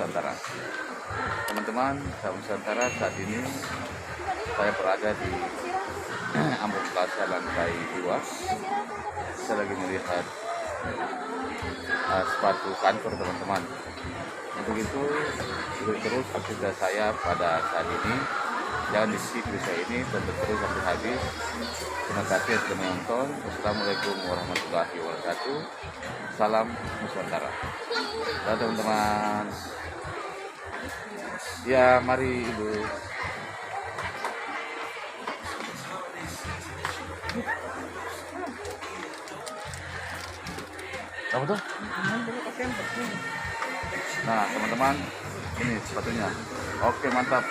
Nusantara. Teman-teman, salam Nusantara, saat ini saya berada di Ambon Plaza lantai 2. Saya lagi melihat sepatu kantor teman-teman. Untuk itu, ikuti terus aktivitas saya pada saat ini. Jangan di skip video ini, tonton terus sampai habis. Terima kasih sudah menonton. Wassalamualaikum warahmatullahi wabarakatuh. Salam Nusantara. Dadah teman-teman. Ya, mari Ibu. Apa tuh? Nah, teman-teman, ini sepatunya. Oke, mantap.